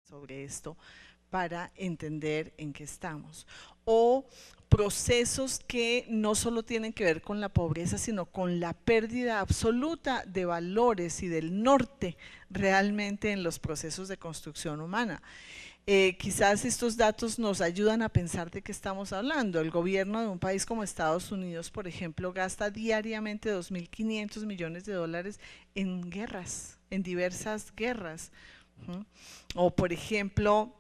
sobre esto para entender en qué estamos. O procesos que no solo tienen que ver con la pobreza, sino con la pérdida absoluta de valores y del norte realmente en los procesos de construcción humana. Quizás estos datos nos ayudan a pensar de qué estamos hablando. El gobierno de un país como Estados Unidos, por ejemplo, gasta diariamente 2.500 millones de dólares en guerras, en diversas guerras. O, por ejemplo,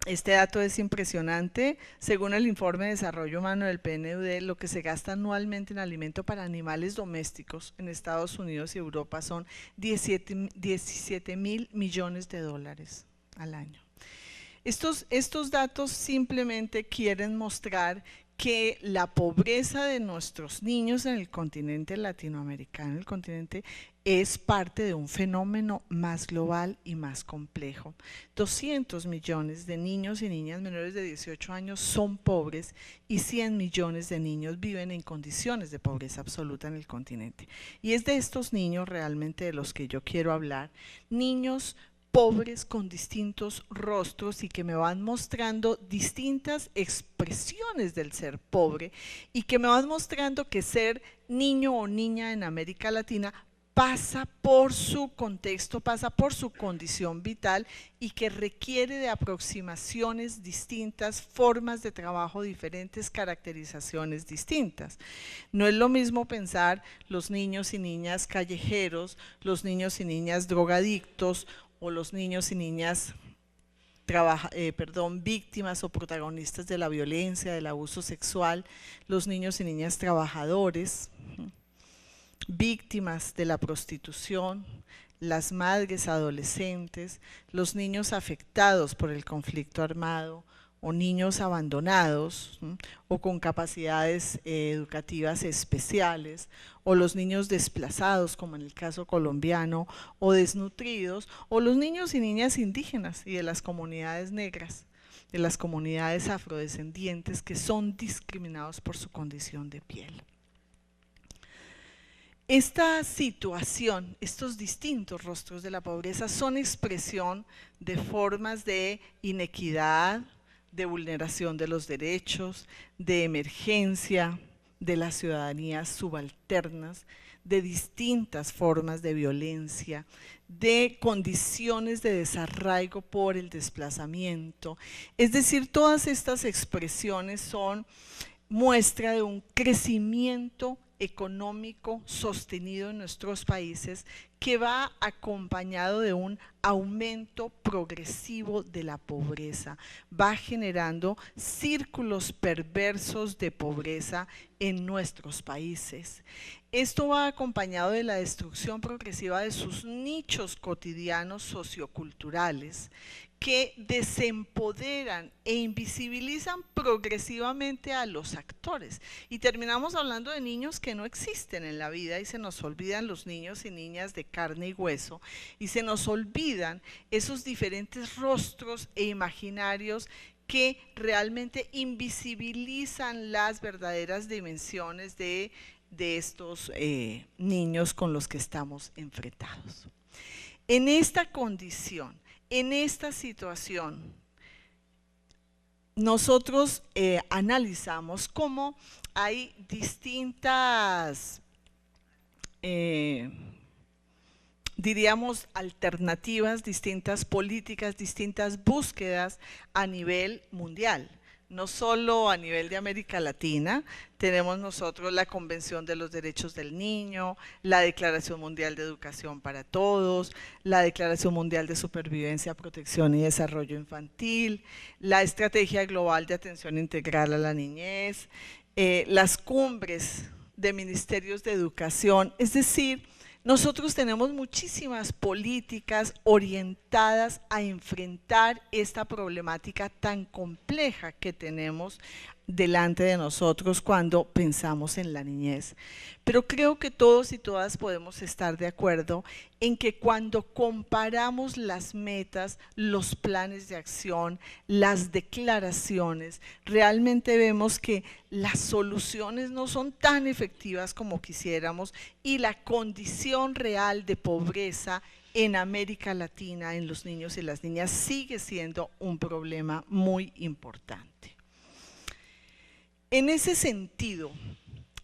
este dato es impresionante. Según el informe de desarrollo humano del PNUD, lo que se gasta anualmente en alimento para animales domésticos en Estados Unidos y Europa son 17.000 millones de dólares al año. Estos datos simplemente quieren mostrar que la pobreza de nuestros niños en el continente latinoamericano, el continente, es parte de un fenómeno más global y más complejo. 200 millones de niños y niñas menores de 18 años son pobres y 100 millones de niños viven en condiciones de pobreza absoluta en el continente. Y es de estos niños realmente de los que yo quiero hablar, niños pobres con distintos rostros y que me van mostrando distintas expresiones del ser pobre y que me van mostrando que ser niño o niña en América Latina pasa por su contexto, pasa por su condición vital y que requiere de aproximaciones distintas, formas de trabajo diferentes, caracterizaciones distintas. No es lo mismo pensar los niños y niñas callejeros, los niños y niñas drogadictos o los niños y niñas víctimas o protagonistas de la violencia, del abuso sexual, los niños y niñas trabajadores, víctimas de la prostitución, las madres adolescentes, los niños afectados por el conflicto armado o niños abandonados o con capacidades educativas especiales, o los niños desplazados, como en el caso colombiano, o desnutridos, o los niños y niñas indígenas y de las comunidades negras, de las comunidades afrodescendientes que son discriminados por su condición de piel. Esta situación, estos distintos rostros de la pobreza son expresión de formas de inequidad, de vulneración de los derechos, de emergencia, de las ciudadanías subalternas, de distintas formas de violencia, de condiciones de desarraigo por el desplazamiento. Es decir, todas estas expresiones son muestra de un crecimiento económico sostenido en nuestros países que va acompañado de un aumento progresivo de la pobreza, va generando círculos perversos de pobreza en nuestros países. Esto va acompañado de la destrucción progresiva de sus nichos cotidianos socioculturales que desempoderan e invisibilizan progresivamente a los actores. Y terminamos hablando de niños que no existen en la vida y se nos olvidan los niños y niñas de carne y hueso y se nos olvidan esos diferentes rostros e imaginarios que realmente invisibilizan las verdaderas dimensiones de estos niños con los que estamos enfrentados. En esta condición, en esta situación, nosotros analizamos cómo hay distintas, diríamos, alternativas, distintas políticas, distintas búsquedas a nivel mundial. No solo a nivel de América Latina, tenemos nosotros la Convención de los Derechos del Niño, la Declaración Mundial de Educación para Todos, la Declaración Mundial de Supervivencia, Protección y Desarrollo Infantil, la Estrategia Global de Atención Integral a la Niñez, las cumbres de ministerios de educación, es decir, nosotros tenemos muchísimas políticas orientadas a enfrentar esta problemática tan compleja que tenemos delante de nosotros cuando pensamos en la niñez. Pero creo que todos y todas podemos estar de acuerdo en que cuando comparamos las metas, los planes de acción, las declaraciones, realmente vemos que las soluciones no son tan efectivas como quisiéramos y la condición real de pobreza en América Latina, en los niños y las niñas, sigue siendo un problema muy importante. En ese sentido,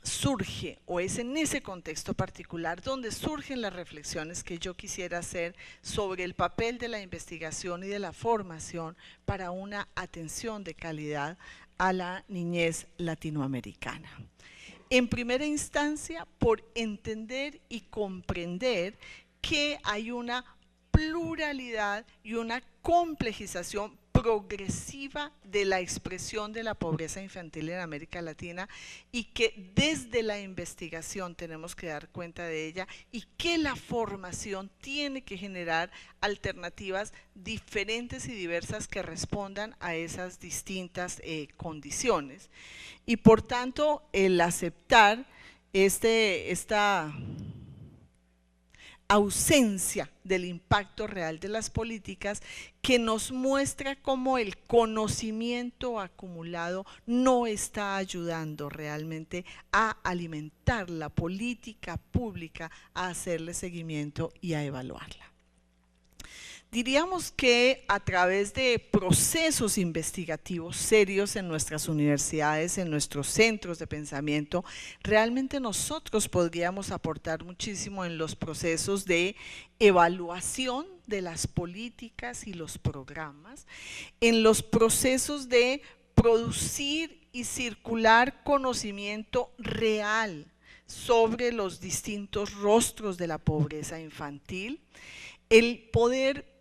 surge, o es en ese contexto particular, donde surgen las reflexiones que yo quisiera hacer sobre el papel de la investigación y de la formación para una atención de calidad a la niñez latinoamericana. En primera instancia, por entender y comprender que hay una pluralidad y una complejización progresiva de la expresión de la pobreza infantil en América Latina y que desde la investigación tenemos que dar cuenta de ella y que la formación tiene que generar alternativas diferentes y diversas que respondan a esas distintas condiciones. Y por tanto, el aceptar esta ausencia del impacto real de las políticas que nos muestra cómo el conocimiento acumulado no está ayudando realmente a alimentar la política pública, a hacerle seguimiento y a evaluarla. Diríamos que a través de procesos investigativos serios en nuestras universidades, en nuestros centros de pensamiento, realmente nosotros podríamos aportar muchísimo en los procesos de evaluación de las políticas y los programas, en los procesos de producir y circular conocimiento real sobre los distintos rostros de la pobreza infantil, el poder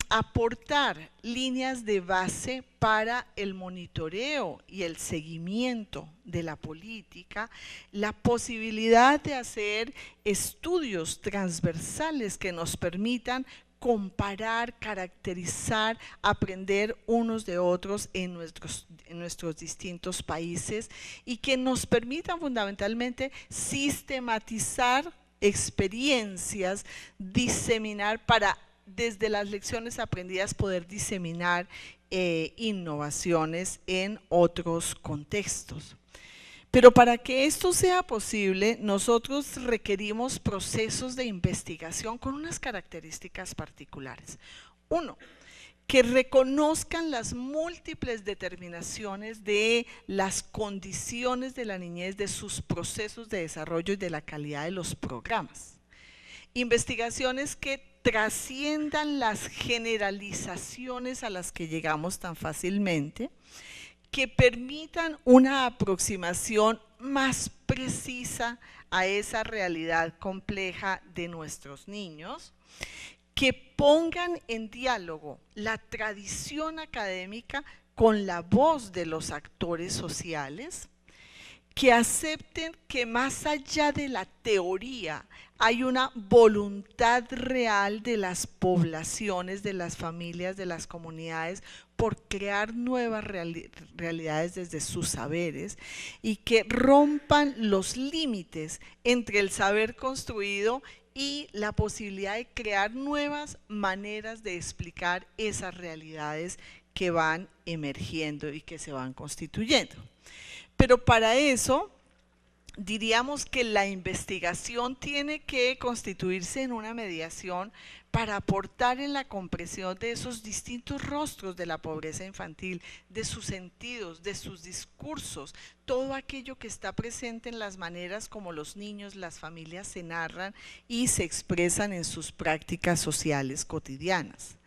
aportar líneas de base para el monitoreo y el seguimiento de la política, la posibilidad de hacer estudios transversales que nos permitan comparar, caracterizar, aprender unos de otros en nuestros distintos países y que nos permitan fundamentalmente sistematizar experiencias, diseminar para desde las lecciones aprendidas poder diseminar innovaciones en otros contextos. Pero para que esto sea posible, nosotros requerimos procesos de investigación con unas características particulares. Uno, que reconozcan las múltiples determinaciones de las condiciones de la niñez, de sus procesos de desarrollo y de la calidad de los programas. Investigaciones que trasciendan las generalizaciones a las que llegamos tan fácilmente, que permitan una aproximación más precisa a esa realidad compleja de nuestros niños, que pongan en diálogo la tradición académica con la voz de los actores sociales, que acepten que más allá de la teoría hay una voluntad real de las poblaciones, de las familias, de las comunidades por crear nuevas realidades desde sus saberes y que rompan los límites entre el saber construido y la posibilidad de crear nuevas maneras de explicar esas realidades que van emergiendo y que se van constituyendo. Pero para eso diríamos que la investigación tiene que constituirse en una mediación para aportar en la comprensión de esos distintos rostros de la pobreza infantil, de sus sentidos, de sus discursos, todo aquello que está presente en las maneras como los niños, las familias se narran y se expresan en sus prácticas sociales cotidianas.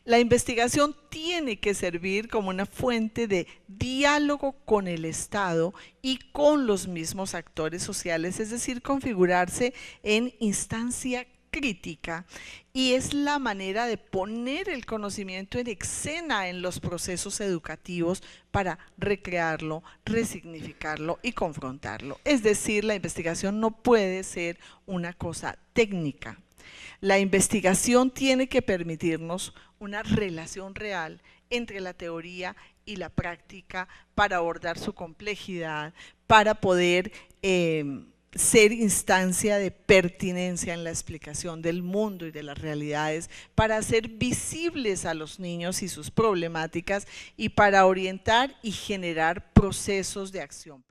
La investigación tiene que servir como una fuente de diálogo con el Estado y con los mismos actores sociales, es decir, configurarse en instancia crítica, y es la manera de poner el conocimiento en escena en los procesos educativos para recrearlo, resignificarlo y confrontarlo. Es decir, la investigación no puede ser una cosa técnica. La investigación tiene que permitirnos una relación real entre la teoría y la práctica para abordar su complejidad, para poder ser instancia de pertinencia en la explicación del mundo y de las realidades, para hacer visibles a los niños y sus problemáticas y para orientar y generar procesos de acción.